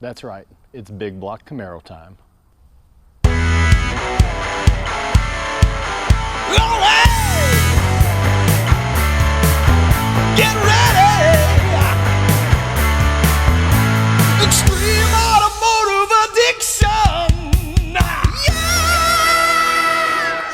That's right, it's big block Camaro time. Get ready! Extreme automotive addiction! Yeah!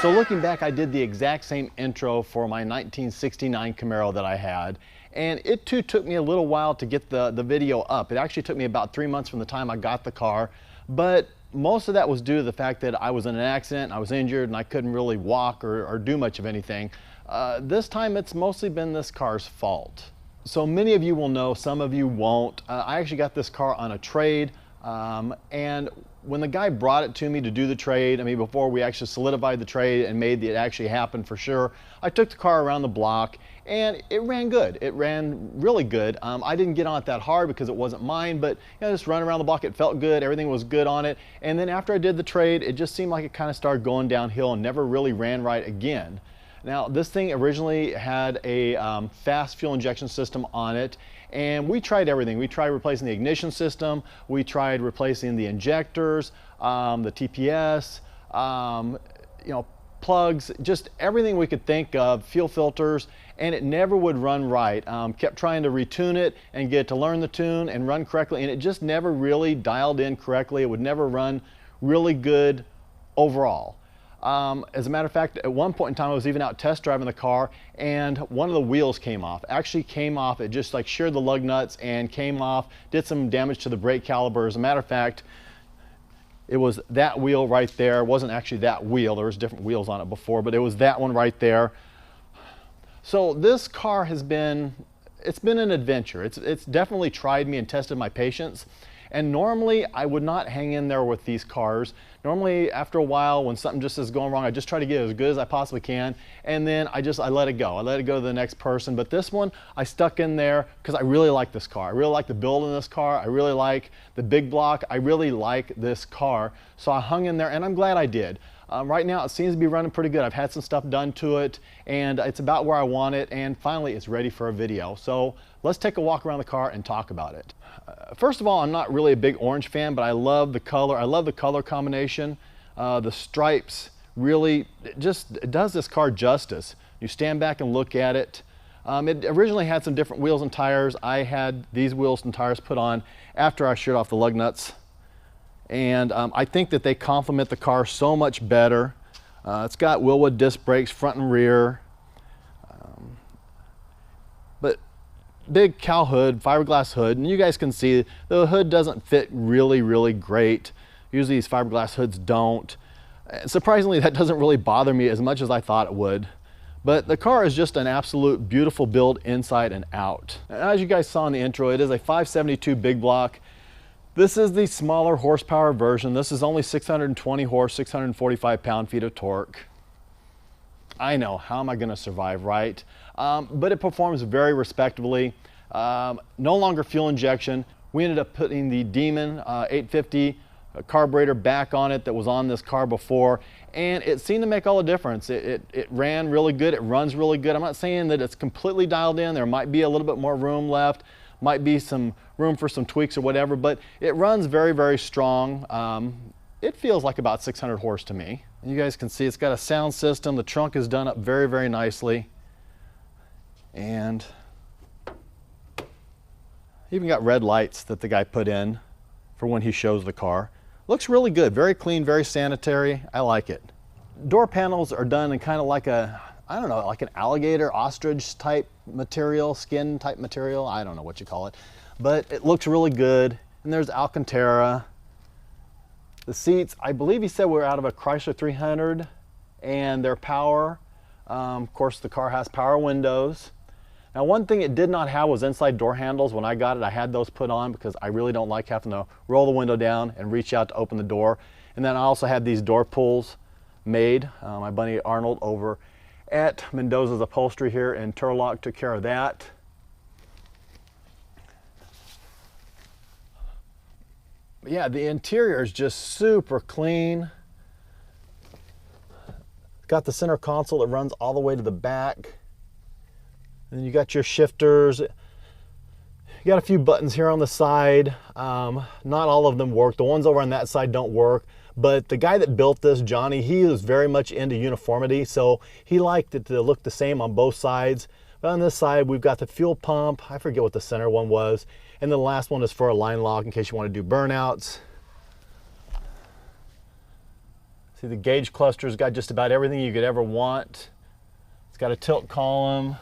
So looking back, I did the exact same intro for my 1969 Camaro that I had, and it too took me a little while to get the video up. It actually took me about 3 months from the time I got the car, but most of that was due to the fact that I was in an accident, I was injured, and I couldn't really walk or do much of anything. This time it's mostly been this car's fault. So many of you will know, some of you won't. I actually got this car on a trade, and when the guy brought it to me to do the trade, I mean, before we actually solidified the trade and made it actually happen for sure, I took the car around the block and it ran good. It ran really good. I didn't get on it that hard because it wasn't mine, but just run around the block, it felt good, everything was good on it. And then after I did the trade, it just seemed like it kind of started going downhill and never really ran right again. Now, this thing originally had a fast fuel injection system on it, and we tried everything. We tried replacing the ignition system, we tried replacing the injectors, the TPS, plugs, just everything we could think of, fuel filters, and it never would run right. Kept trying to retune it and get it to learn the tune and run correctly, and it just never really dialed in correctly. It would never run really good overall. As a matter of fact, at one point in time, I was even out test driving the car and one of the wheels came off. Actually came off, it just like sheared the lug nuts and came off, did some damage to the brake caliper. As a matter of fact, it was that wheel right there. It wasn't actually that wheel, there was different wheels on it before, but it was that one right there. So this car has been, it's been an adventure. It's definitely tried me and tested my patience. And normally I would not hang in there with these cars. Normally after a while when something just is going wrong, I just try to get it as good as I possibly can, and then I let it go. I let it go to the next person. But this one, I stuck in there because I really like this car. I really like the build in this car. I really like the big block. I really like this car. So I hung in there and I'm glad I did. Right now it seems to be running pretty good. I've had some stuff done to it and it's about where I want it, and finally it's ready for a video. So let's take a walk around the car and talk about it. First of all, I'm not really a big orange fan, but I love the color. I love the color combination. The stripes really, it does this car justice. You stand back and look at it. It originally had some different wheels and tires. I had these wheels and tires put on after I sheared off the lug nuts. And I think that they complement the car so much better. It's got Wilwood disc brakes front and rear. But big cowl hood, fiberglass hood, and you guys can see the hood doesn't fit really great. Usually these fiberglass hoods don't. Surprisingly, that doesn't really bother me as much as I thought it would. But the car is just an absolute beautiful build inside and out. As you guys saw in the intro, it is a 572 big block. This is the smaller horsepower version. This is only 620 horse, 645 pound-feet of torque. I know, how am I gonna survive, right? But it performs very respectably. No longer fuel injection. We ended up putting the Demon 850 carburetor back on it that was on this car before, and it seemed to make all the difference. It ran really good, it runs really good. I'm not saying that it's completely dialed in. There might be a little bit more room left, might be some room for some tweaks or whatever, but it runs very strong. It feels like about 600 horse to me. And you guys can see it's got a sound system. The trunk is done up very nicely. And even got red lights that the guy put in for when he shows the car. Looks really good, very clean, very sanitary. I like it. Door panels are done in kind of like a, I don't know, like an alligator, ostrich type material, skin type material. I don't know what you call it, but it looks really good. And there's Alcantara. The seats, I believe he said we're out of a Chrysler 300 and they're power. Of course, the car has power windows. Now, one thing it did not have was inside door handles. When I got it, I had those put on because I really don't like having to roll the window down and reach out to open the door. And then I also had these door pulls made. My buddy Arnold over at Mendoza's Upholstery here in Turlock took care of that. But yeah, the interior is just super clean. Got the center console that runs all the way to the back. And you got your shifters. You You got a few buttons here on the side. Not all of them work. The ones over on that side don't work. But the guy that built this, Johnny, he was very much into uniformity, so he liked it to look the same on both sides. But on this side, we've got the fuel pump. I forget what the center one was. And then the last one is for a line lock in case you want to do burnouts. See, the gauge cluster's got just about everything you could ever want. It's got a tilt column.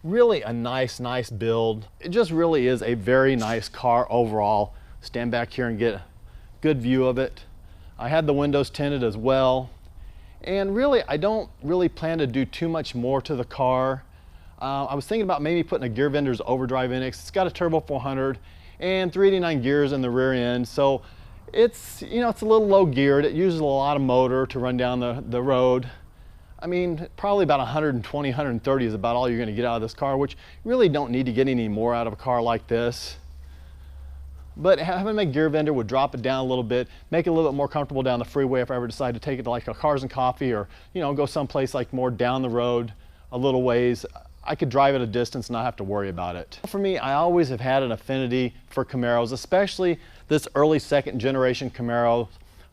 Really a nice build. It just really is a very nice car overall. Stand back here and get a good view of it. I had the windows tinted as well. And really, I don't really plan to do too much more to the car. I was thinking about maybe putting a gear vendor's overdrive in it. It's got a turbo 400 and 389 gears in the rear end. So it's, you know, it's a little low geared. It uses a lot of motor to run down the road. I mean, probably about 120, 130 is about all you're going to get out of this car, which you really don't need to get any more out of a car like this. But having a gear vendor would drop it down a little bit, make it a little bit more comfortable down the freeway if I ever decide to take it to like a Cars and Coffee, or, you know, go someplace like more down the road a little ways. I could drive at a distance and not have to worry about it. For me, I always have had an affinity for Camaros, especially this early second generation Camaro.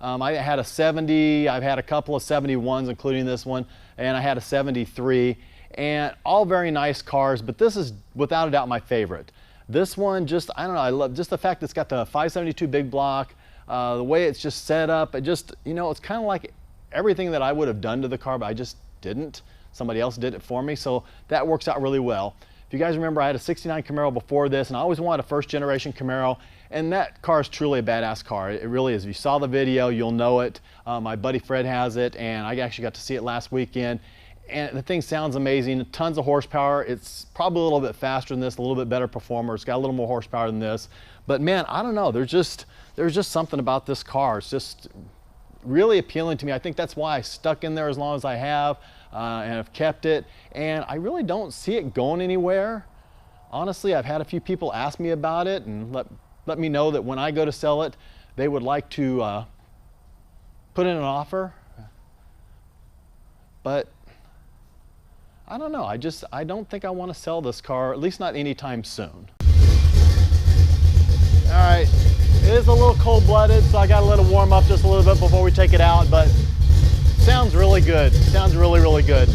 I had a 70, I've had a couple of 71s, including this one, and I had a 73, and all very nice cars, but this is without a doubt my favorite. This one, just, I don't know, I love just the fact that it's got the 572 big block, the way it's just set up. It just, you know, it's kind of like everything that I would have done to the car, but I just didn't. Somebody else did it for me, so that works out really well. If you guys remember, I had a 69 Camaro before this, and I always wanted a first generation Camaro, and that car is truly a badass car. It really is. If you saw the video, you'll know it. My buddy Fred has it, and I actually got to see it last weekend. And the thing sounds amazing, tons of horsepower. It's probably a little bit faster than this, a little bit better performer. It's got a little more horsepower than this. But man, I don't know, there's just something about this car. It's just really appealing to me. I think that's why I stuck in there as long as I have, and have kept it. And I really don't see it going anywhere. Honestly, I've had a few people ask me about it and let me know that when I go to sell it, they would like to put in an offer. But I don't know, I don't think I want to sell this car, at least not anytime soon. All right, it is a little cold-blooded, so I got to let it warm up just a little bit before we take it out, but sounds really good. Sounds really, really good.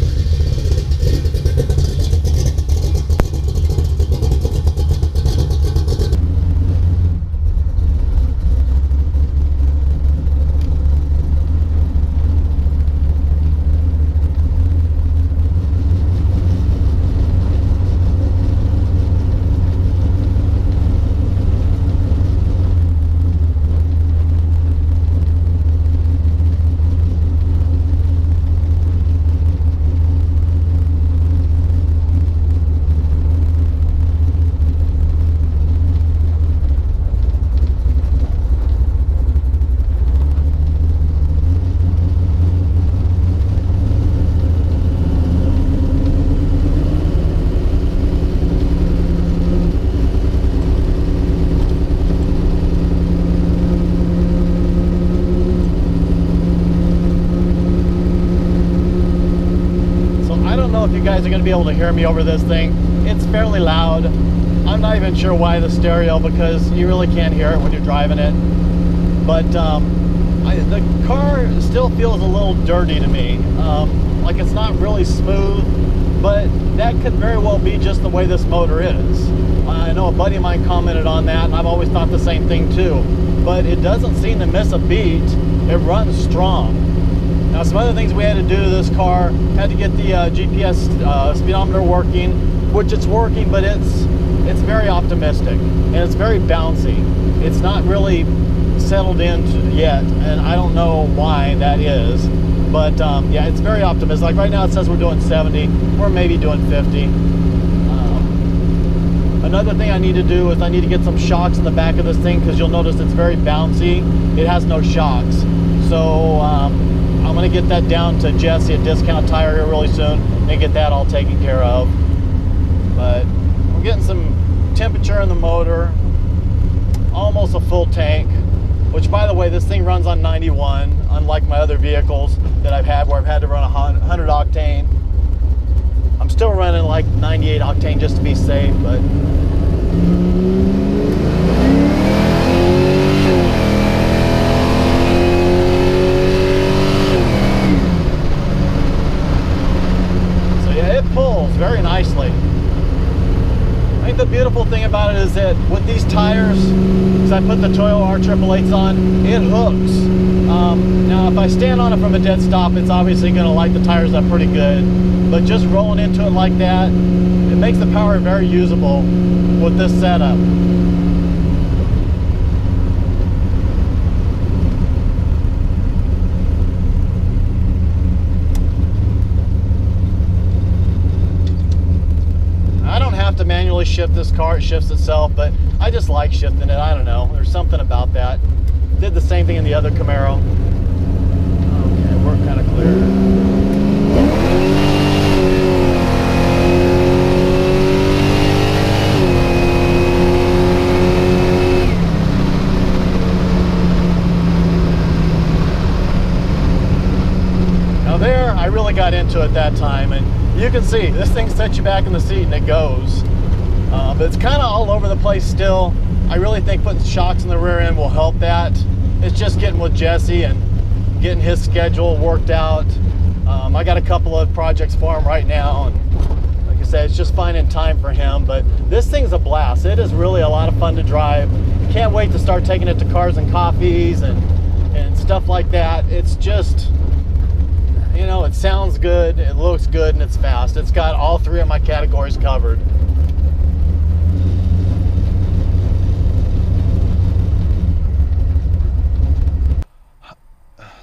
If you guys are going to be able to hear me over this thing, it's fairly loud. I'm not even sure why the stereo, because you really can't hear it when you're driving it. But the car still feels a little dirty to me. Like it's not really smooth, but that could very well be just the way this motor is. I know a buddy of mine commented on that, and I've always thought the same thing too. But it doesn't seem to miss a beat. It runs strong. Now, some other things we had to do to this car, had to get the GPS speedometer working, which it's working, but it's very optimistic and it's very bouncy. It's not really settled in yet, and I don't know why that is, but yeah, it's very optimistic. Like right now it says we're doing 70, we're maybe doing 50. Another thing I need to do is I need to get some shocks in the back of this thing, because you'll notice it's very bouncy. It has no shocks. So I'm going to get that down to Jesse at Discount Tire here really soon and get that all taken care of. But we're getting some temperature in the motor, almost a full tank, which by the way, this thing runs on 91, unlike my other vehicles that I've had where I've had to run 100 octane. I'm still running like 98 octane just to be safe, but thing about it is that with these tires, because I put the Toyo R888s on, it hooks. Now if I stand on it from a dead stop, it's obviously going to light the tires up pretty good, but just rolling into it like that, it makes the power very usable with this setup. To manually shift this car, it shifts itself, but I just like shifting it. I don't know, there's something about that. Did the same thing in the other Camaro. Okay, we're kind of clear. Now there, I really got into it that time, and you can see this thing sets you back in the seat and it goes. But it's kind of all over the place still. I really think putting shocks in the rear end will help that. It's just getting with Jesse and getting his schedule worked out. I got a couple of projects for him right now, and like I said, it's just finding time for him. But this thing's a blast. It is really a lot of fun to drive. Can't wait to start taking it to Cars and Coffees and stuff like that. It's just, you know, it sounds good, it looks good, and it's fast. It's got all three of my categories covered.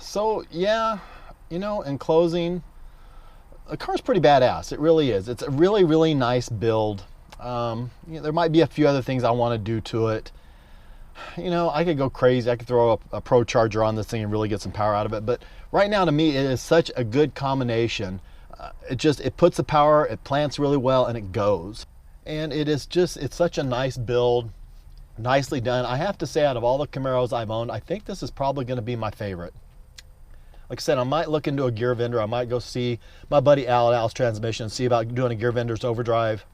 So yeah, you know, in closing, the car's pretty badass. It really is. It's a really, really nice build. You know, there might be a few other things I want to do to it. You know, I could go crazy. I could throw a Pro Charger on this thing and really get some power out of it. But right now, to me, it is such a good combination. It puts the power, it plants really well, and it goes. And it's such a nice build, nicely done. I have to say, out of all the Camaros I've owned, I think this is probably going to be my favorite. Like I said, I might look into a gear vendor. I might go see my buddy Al at Al's Transmission and see about doing a gear vendor's overdrive.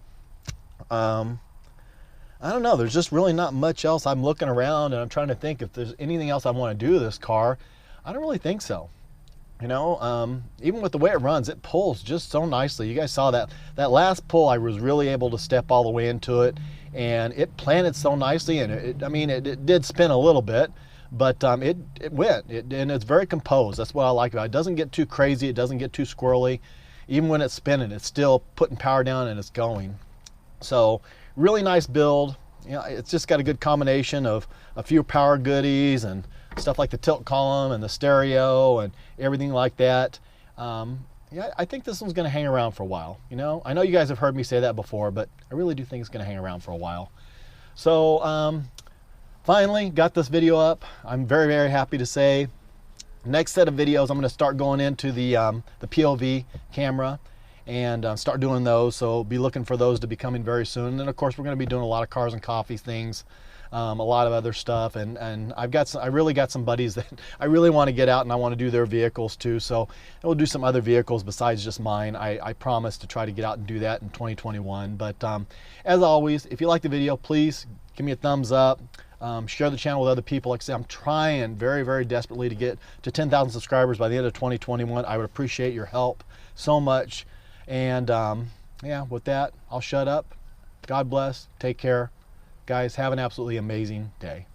I don't know. There's just really not much else. I'm looking around and I'm trying to think if there's anything else I want to do to this car. I don't really think so. You know, even with the way it runs, it pulls just so nicely. You guys saw that last pull. I was really able to step all the way into it, and it planted so nicely. And it did spin a little bit, but it went, and it's very composed. That's what I like about it. It doesn't get too crazy. It doesn't get too squirrely. Even when it's spinning, it's still putting power down and it's going. So really nice build. You know, it's just got a good combination of a few power goodies and stuff like the tilt column and the stereo and everything like that. Yeah, I think this one's going to hang around for a while. You know, I know you guys have heard me say that before, but I really do think it's going to hang around for a while. So finally got this video up. I'm very, very happy to say. Next set of videos, I'm going to start going into the POV camera and start doing those. So be looking for those to be coming very soon. And then of course we're going to be doing a lot of Cars and Coffee things, a lot of other stuff. And I really got some buddies that I really want to get out and I want to do their vehicles too. So we'll do some other vehicles besides just mine. I promise to try to get out and do that in 2021. But as always, if you like the video, please give me a thumbs up. Share the channel with other people. Like I said, I'm trying very, very desperately to get to 10,000 subscribers by the end of 2021. I would appreciate your help so much. And yeah, with that, I'll shut up. God bless. Take care. Guys, have an absolutely amazing day.